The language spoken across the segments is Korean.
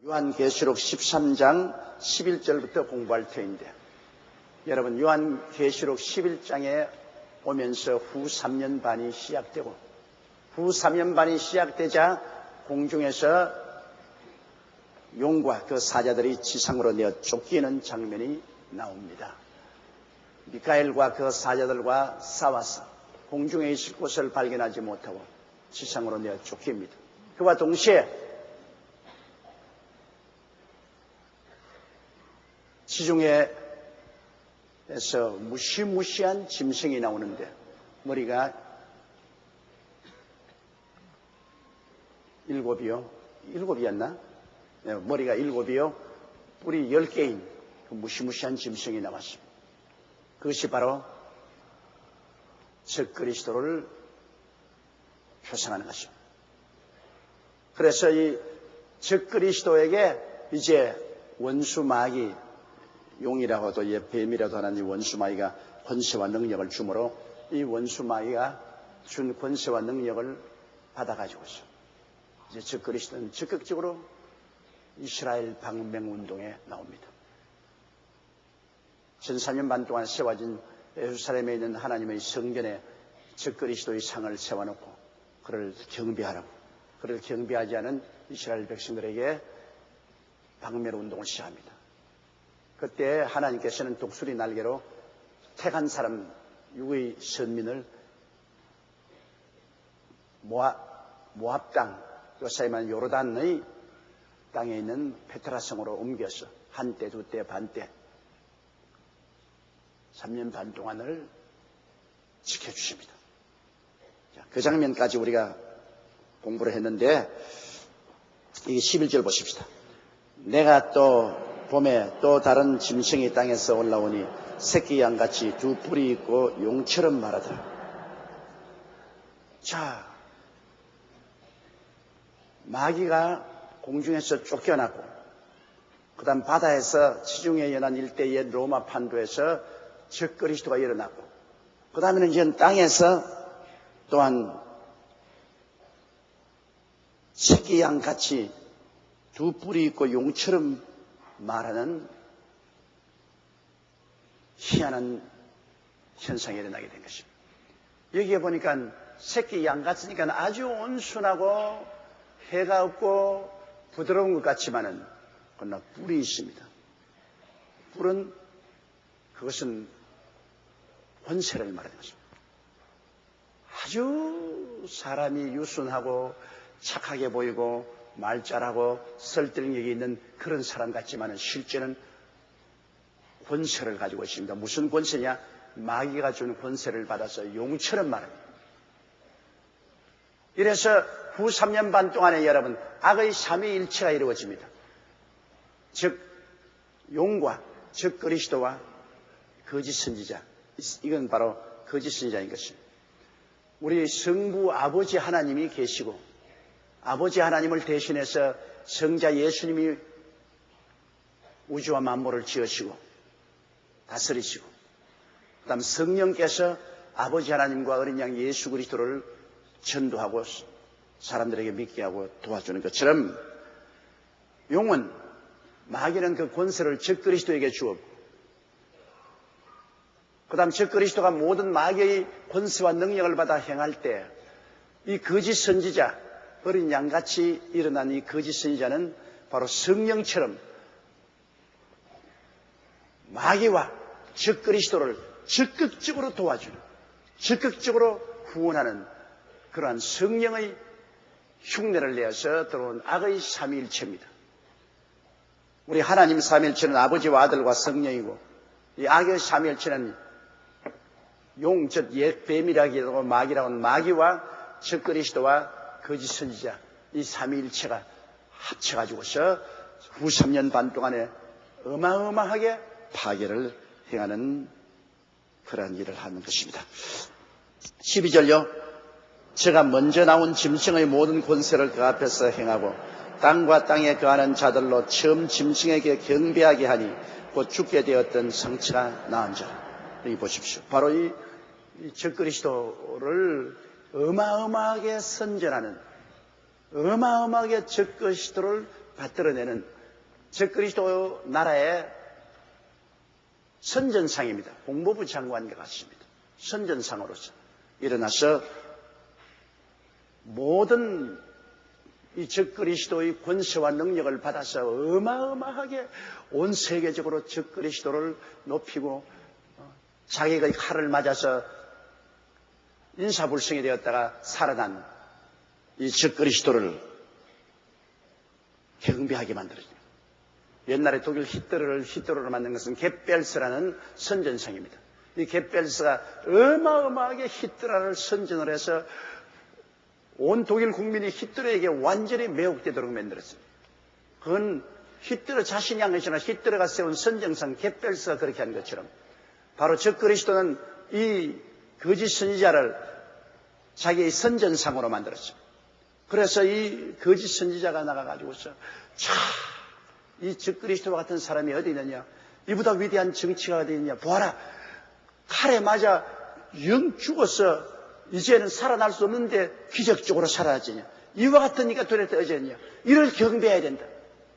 요한계시록 13장 11절부터 공부할 터인데, 여러분 요한계시록 11장에 오면서 후 3년 반이 시작되고, 후 3년 반이 시작되자 공중에서 용과 그 사자들이 지상으로 내어 쫓기는 장면이 나옵니다. 미카엘과 그 사자들과 싸워서 공중에 있을 곳을 발견하지 못하고 지상으로 내어 쫓깁니다. 그와 동시에 지중해에서 무시무시한 짐승이 나오는데, 머리가 7이었나? 네, 머리가 7이요 뿔이 10개인 그 무시무시한 짐승이 나왔습니다. 그것이 바로 적그리스도를 표상하는 것입니다. 그래서 이 적그리스도에게 이제 원수 마귀, 용이라고도 뱀이라도 하는 이 원수 마귀가 권세와 능력을 주므로 이 원수 마귀가 준 권세와 능력을 받아가지고 있어. 이제 적그리스도는 적극적으로 이스라엘 방명 운동에 나옵니다. 1400년 반 동안 세워진 예루살렘에 있는 하나님의 성전에 적그리스도의 상을 세워놓고 그를 경배하라고, 그를 경배하지 않은 이스라엘 백성들에게 방명 운동을 시작합니다. 그때 하나님께서는 독수리 날개로 택한 사람 6의 선민을 모압 땅, 요사이 말하는 요르단의 땅에 있는 페트라성으로 옮겨서 한때, 두때, 반때 3년 반 동안을 지켜주십니다. 자, 그 장면까지 우리가 공부를 했는데, 이게 11절 보십시다. 내가 또 봄에 또 다른 짐승이 땅에서 올라오니 새끼 양같이 두 뿔이 있고 용처럼 말하더라. 자, 마귀가 공중에서 쫓겨나고, 그 다음 바다에서 지중해 연안 일대의 로마 판도에서 적그리스도가 일어나고, 그 다음에는 이제 땅에서 또한 새끼 양같이 두 뿔이 있고 용처럼 말하는 희한한 현상이 일어나게 된 것입니다. 여기에 보니까 새끼 양 같으니까 아주 온순하고 해가 없고 부드러운 것 같지만은 그러나 뿔이 있습니다. 뿔은 그것은 권세를 말하는 것입니다. 아주 사람이 유순하고 착하게 보이고 말 잘하고 설득력이 있는 그런 사람 같지만은 실제는 권세를 가지고 있습니다. 무슨 권세냐? 마귀가 준 권세를 받아서 용처럼 말합니다. 이래서 후 3년 반 동안에 여러분 악의 삼위일체가 이루어집니다. 즉 용과 적그리스도와 거짓 선지자, 이건 바로 거짓 선지자인 것입니다. 우리 성부 아버지 하나님이 계시고, 아버지 하나님을 대신해서 성자 예수님이 우주와 만물을 지으시고 다스리시고, 그 다음 성령께서 아버지 하나님과 어린 양 예수 그리스도를 전도하고 사람들에게 믿게 하고 도와주는 것처럼, 용은, 마귀는 그 권세를 적그리스도에게 주었고, 그 다음 적그리스도가 모든 마귀의 권세와 능력을 받아 행할 때 이 거짓 선지자, 어린 양같이 일어난 이 거짓 선지자는 바로 성령처럼 마귀와 적그리스도를 적극적으로 도와주는, 적극적으로 후원하는 그러한 성령의 흉내를 내어서 들어온 악의 삼위일체입니다. 우리 하나님 삼위일체는 아버지와 아들과 성령이고, 이 악의 삼위일체는 용, 즉 옛 뱀이라기도 하고 마귀라고 하는 마귀와 적그리스도와 거짓 선지자, 이 삼위일체가 합쳐가지고서 후 3년 반 동안에 어마어마하게 파괴를 행하는 그러한 일을 하는 것입니다. 12절요. 제가 먼저 나온 짐승의 모든 권세를 그 앞에서 행하고 땅과 땅에 거하는 자들로 처음 짐승에게 경배하게 하니 곧 죽게 되었던 성체가 나은 자라. 여기 보십시오. 바로 이 적그리스도를 어마어마하게 선전하는, 어마어마하게 적그리스도를 받들어내는 적그리스도 나라의 선전상입니다. 국무부 장관과 같습니다. 선전상으로서 일어나서 모든 이 적그리스도의 권세와 능력을 받아서 어마어마하게 온 세계적으로 적그리스도를 높이고 자기가 칼을 맞아서 인사불성이 되었다가 살아난 이 적그리스도를 경배하게 만들어집니다. 옛날에 독일 히틀러를 만든 것은 겟벨스라는 선전상입니다. 이 겟벨스가 어마어마하게 히틀러를 선전을 해서 온 독일 국민이 히틀러에게 완전히 매혹되도록 만들었습니다. 그건 히틀러 자신이 한 것이 아니라 히틀러가 세운 선정상 겟벨스가 그렇게 한 것처럼 바로 적그리스도는 이 거짓 선지자를 자기의 선전상으로 만들었습니다. 그래서 이 거짓 선지자가 나가가지고서 이 적그리스도와 같은 사람이 어디 있느냐, 이보다 위대한 정치가 어디 있느냐, 보아라, 칼에 맞아 영 죽었어. 이제는 살아날 수 없는데 기적적으로 살아나지냐, 이와 같은 이가 도대체 어제냐, 이를 경배해야 된다.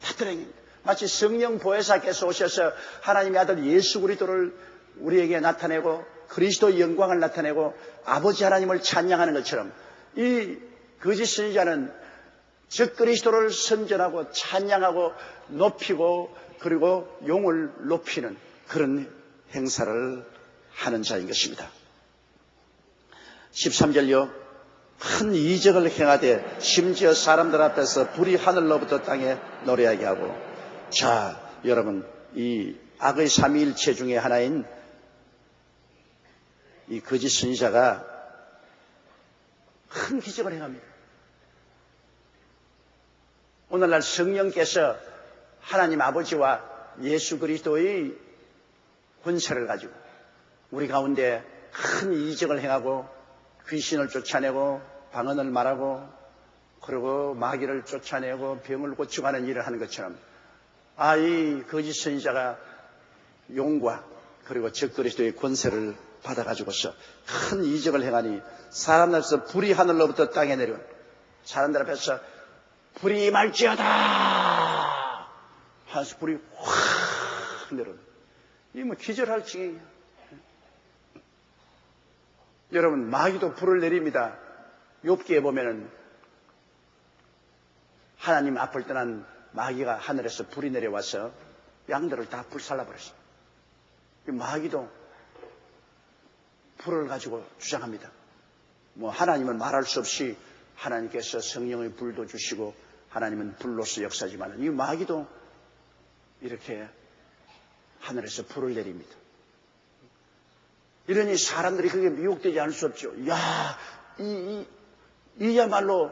파트랭입니다. 마치 성령 보혜사께서 오셔서 하나님의 아들 예수 그리스도를 우리에게 나타내고 그리스도의 영광을 나타내고 아버지 하나님을 찬양하는 것처럼 이 거짓 선지자는 적그리스도를 선전하고 찬양하고 높이고 그리고 용을 높이는 그런 행사를 하는 자인 것입니다. 13절요. 큰 이적을 행하되 심지어 사람들 앞에서 불이 하늘로부터 땅에 노래하게 하고. 자, 여러분, 이 악의 삼위일체 중에 하나인 이 거짓 선지자가 큰 기적을 행합니다. 오늘날 성령께서 하나님 아버지와 예수 그리스도의 권세를 가지고 우리 가운데 큰 이적을 행하고 귀신을 쫓아내고 방언을 말하고 그리고 마귀를 쫓아내고 병을 고치고 하는 일을 하는 것처럼 이 거짓 선지자가 용과 그리고 적그리스도의 권세를 받아가지고서 큰 이적을 행하니 사람들 앞에서 불이 하늘로부터 땅에 내려 사람들 앞에서 불이 말지어다 하면서 불이 확 내려옵니다. 이게 뭐 기절할 지경이에요. 여러분, 마귀도 불을 내립니다. 욥기에 보면은 하나님 앞을 떠난 마귀가 하늘에서 불이 내려와서 양들을 다 불살라버렸어요. 마귀도 불을 가지고 주장합니다. 뭐 하나님은 말할 수 없이 하나님께서 성령의 불도 주시고 하나님은 불로서 역사지만 이 마귀도 이렇게 하늘에서 불을 내립니다. 이러니 사람들이 그게 미혹되지 않을 수 없죠. 이야말로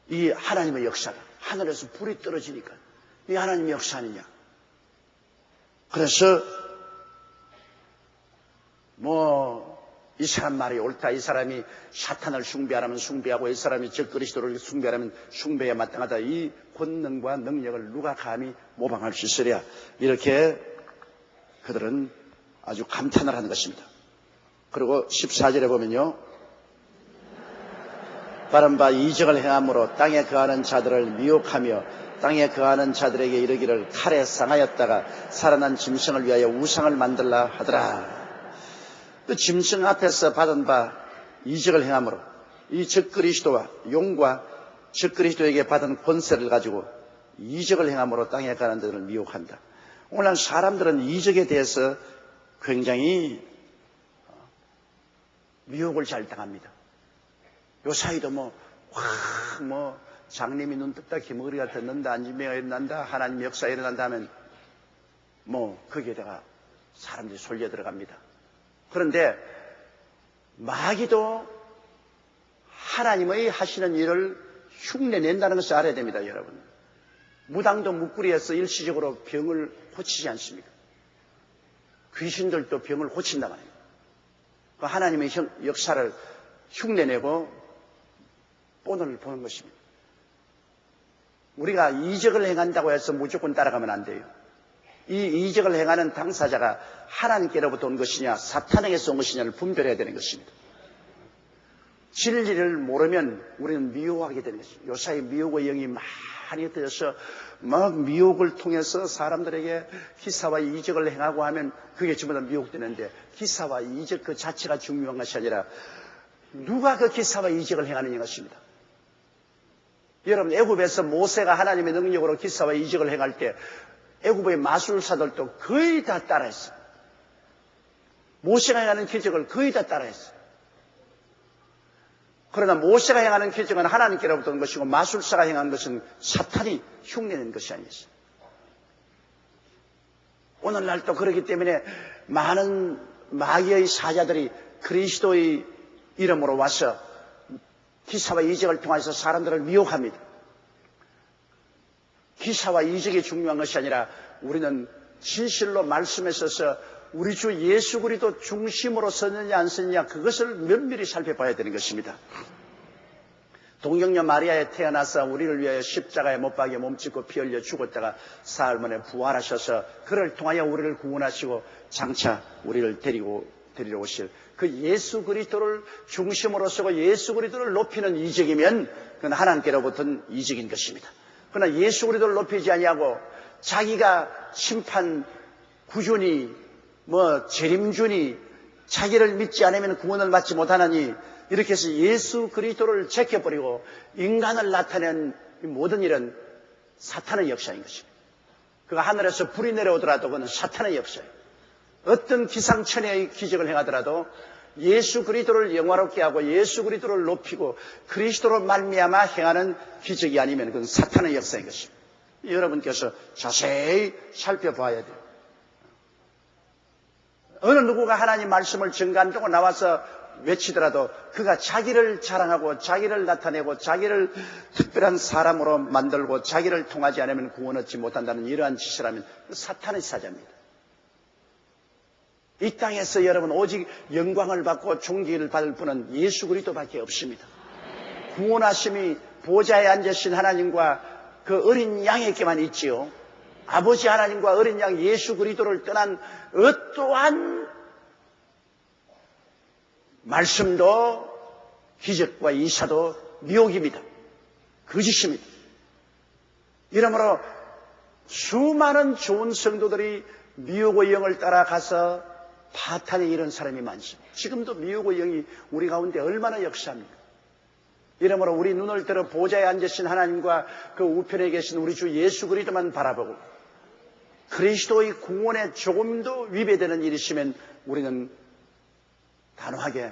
이 하나님의 역사가 하늘에서 불이 떨어지니까 이 하나님의 역사 아니냐. 그래서 이 사람 말이 옳다. 이 사람이 사탄을 숭배하라면 숭배하고 이 사람이 적그리스도를 숭배하라면 숭배에 마땅하다. 이 권능과 능력을 누가 감히 모방할 수 있으랴. 이렇게 그들은 아주 감탄을 하는 것입니다. 그리고 14절에 보면요. 바른 바 이적을 행함으로 땅에 거하는 자들을 미혹하며 땅에 거하는 자들에게 이르기를 칼에 상하였다가 살아난 짐승을 위하여 우상을 만들라 하더라. 그 짐승 앞에서 받은 바 이적을 행함으로 이 적그리스도와 용과 적그리스도에게 받은 권세를 가지고 이적을 행함으로 땅에 가는 자들을 미혹한다. 오늘날 사람들은 이적에 대해서 굉장히 미혹을 잘 당합니다. 요 사이도 장님이 눈 떴다, 기머리가 떴는다, 안진병이 일어난다, 하나님의 역사가 일어난다 하면 거기에다가 사람들이 솔려 들어갑니다. 그런데 마귀도 하나님의 하시는 일을 흉내낸다는 것을 알아야 됩니다, 여러분. 무당도 무꾸리에서 일시적으로 병을 고치지 않습니다. 귀신들도 병을 고친단 말이에요. 하나님의 역사를 흉내내고 본을 보는 것입니다. 우리가 이적을 행한다고 해서 무조건 따라가면 안 돼요. 이 이적을 행하는 당사자가 하나님께로부터 온 것이냐 사탄에게서 온 것이냐를 분별해야 되는 것입니다. 진리를 모르면 우리는 미혹하게 되는 것입니다. 요사이 미혹의 영이 많이 흩어져서 막 미혹을 통해서 사람들에게 기사와 이적을 행하고 하면 그게 전부 다 미혹되는데, 기사와 이적 그 자체가 중요한 것이 아니라 누가 그 기사와 이적을 행하느냐 것입니다. 여러분, 애굽에서 모세가 하나님의 능력으로 기사와 이적을 행할 때 애굽의 마술사들도 거의 다 따라했어요. 모세가 행하는 기적을 거의 다 따라했어요. 그러나 모세가 행하는 기적은 하나님께로부터 온 것이고 마술사가 행한 것은 사탄이 흉내낸 것이 아니었어요. 오늘날도 그렇기 때문에 많은 마귀의 사자들이 그리스도의 이름으로 와서 기사와 이적을 통해서 사람들을 미혹합니다. 기사와 이적이 중요한 것이 아니라 우리는 진실로 말씀에 서서 우리 주 예수 그리스도 중심으로 서느냐 안 서느냐 그것을 면밀히 살펴봐야 되는 것입니다. 동정녀 마리아에 태어나서 우리를 위하여 십자가에 못 박여 몸짓고 피 흘려 죽었다가 사흘 만에 부활하셔서 그를 통하여 우리를 구원하시고 장차 우리를 데리러 오실 그 예수 그리스도를 중심으로 서고 예수 그리스도를 높이는 이적이면 그건 하나님께로부터는 이적인 것입니다. 그러나 예수 그리스도를 높이지 아니하고 자기가 심판 구주니 재림주니 자기를 믿지 않으면 구원을 받지 못하나니 이렇게 해서 예수 그리스도를 제껴버리고 인간을 나타낸 모든 일은 사탄의 역사인 것입니다. 그가 하늘에서 불이 내려오더라도 그건 사탄의 역사예요. 어떤 기상천외의 기적을 행하더라도 예수 그리스도를 영화롭게 하고 예수 그리스도를 높이고 그리스도로 말미암아 행하는 기적이 아니면 그건 사탄의 역사인 것입니다. 여러분께서 자세히 살펴봐야 돼요. 어느 누구가 하나님 말씀을 증거한다고 나와서 외치더라도 그가 자기를 자랑하고 자기를 나타내고 자기를 특별한 사람으로 만들고 자기를 통하지 않으면 구원 얻지 못한다는 이러한 짓을 하면 사탄의 사자입니다. 이 땅에서 여러분 오직 영광을 받고 존귀를 받을 분은 예수 그리스도밖에 없습니다. 구원하심이 보좌에 앉으신 하나님과 그 어린 양에게만 있지요. 아버지 하나님과 어린 양 예수 그리스도를 떠난 어떠한 말씀도 기적과 이사도 미혹입니다. 거짓입니다. 이러므로 수많은 좋은 성도들이 미혹의 영을 따라가서 파탄에 이른 사람이 많습니다. 지금도 미혹의 영이 우리 가운데 얼마나 역사합니까? 이러므로 우리 눈을 들어 보좌에 앉으신 하나님과 그 우편에 계신 우리 주 예수 그리스도만 바라보고 그리스도의 구원에 조금도 위배되는 일이 있으면 우리는 단호하게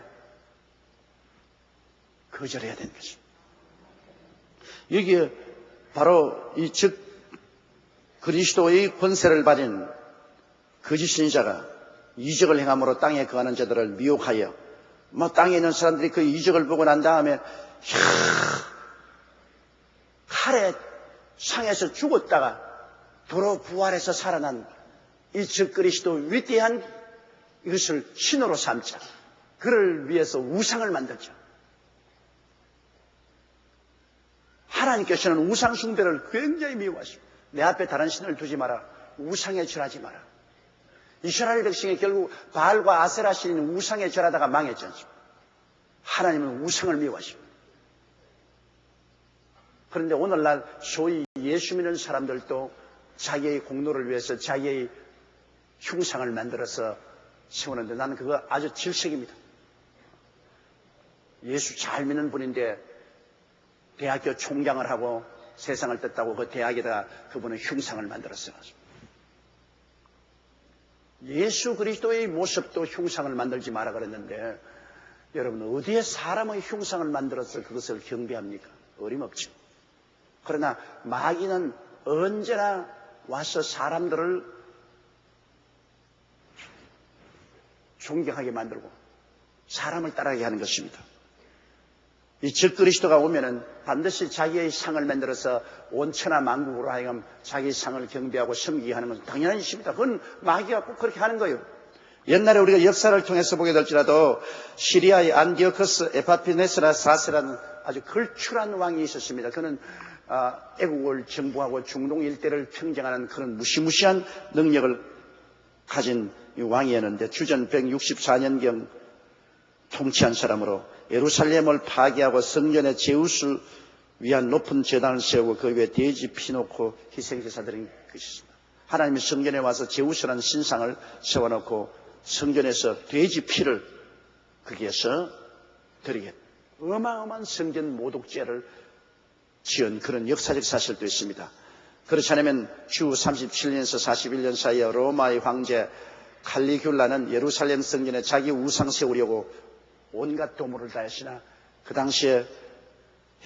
거절해야 되는 것입니다. 여기에 바로 즉 그리스도의 권세를 가진 거짓 신자가 이적을 행함으로 땅에 거하는 자들을 미혹하여 땅에 있는 사람들이 그 이적을 보고 난 다음에 칼에 상해서 죽었다가 도로 부활해서 살아난 이 즉 그리스도 위대한 이것을 신으로 삼자. 그를 위해서 우상을 만들자. 하나님께서는 우상 숭배를 굉장히 미워하십니다. 내 앞에 다른 신을 두지 마라. 우상에 절하지 마라. 이스라엘 백성이 결국 바알과 아세라 신인 우상에 절하다가 망했지 않습니까? 하나님은 우상을 미워하십니다. 그런데 오늘날 소위 예수 믿는 사람들도 자기의 공로를 위해서 자기의 흉상을 만들어서 세우는데 나는 그거 아주 질색입니다. 예수 잘 믿는 분인데 대학교 총장을 하고 세상을 떴다고 그 대학에다가 그분은 흉상을 만들었어요. 예수 그리스도의 모습도 흉상을 만들지 마라 그랬는데 여러분 어디에 사람의 흉상을 만들어서 그것을 경배합니까? 어림없죠. 그러나 마귀는 언제나 와서 사람들을 존경하게 만들고 사람을 따라가게 하는 것입니다. 이 즉 그리스도가 오면은 반드시 자기의 상을 만들어서 온 천하 만국으로 하여금 자기 상을 경배하고 섬기게 하는 것은 당연한 일입니다. 그건 마귀가 꼭 그렇게 하는 거예요. 옛날에 우리가 역사를 통해서 보게 될지라도 시리아의 안디오커스 에파피네스라 4세라는 아주 걸출한 왕이 있었습니다. 그는 애국을 정복하고 중동 일대를 평정하는 그런 무시무시한 능력을 가진 왕이었는데 주전 164년경 통치한 사람으로 예루살렘을 파괴하고 성전의 제우스 위한 높은 제단을 세우고 그 위에 돼지 피 놓고 희생제사 드린 것이었습니다. 하나님이 성전에 와서 제우스라는 신상을 세워놓고 성전에서 돼지 피를 거기에서 드리겠다. 어마어마한 성전 모독죄를 지은 그런 역사적 사실도 있습니다. 그렇지 않으면 주 37년에서 41년 사이에 로마의 황제 칼리귤라는 예루살렘 성전에 자기 우상 세우려고 온갖 도모를 다했으나 그 당시에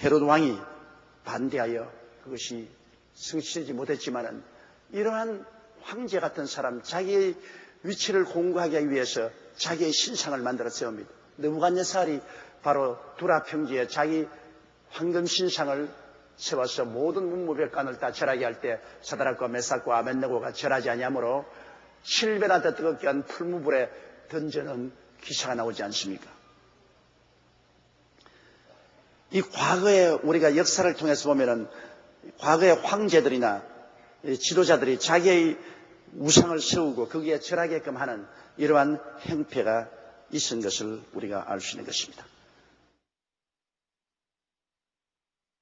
헤롯 왕이 반대하여 그것이 성취되지 못했지만은 이러한 황제 같은 사람, 자기의 위치를 공고하기 위해서 자기의 신상을 만들어 세웁니다. 느부갓네살이 바로 두라 평지에 자기 황금 신상을 세워서 모든 문무백관을 다 절하게 할 때 사드락과 메삭과 아벳네고가 절하지 아니하므로 7배나 더 뜨겁게 한 풀무불에 던져놓은 기사가 나오지 않습니까? 이 과거에 우리가 역사를 통해서 보면은 과거의 황제들이나 지도자들이 자기의 우상을 세우고 거기에 절하게끔 하는 이러한 행패가 있은 것을 우리가 알 수 있는 것입니다.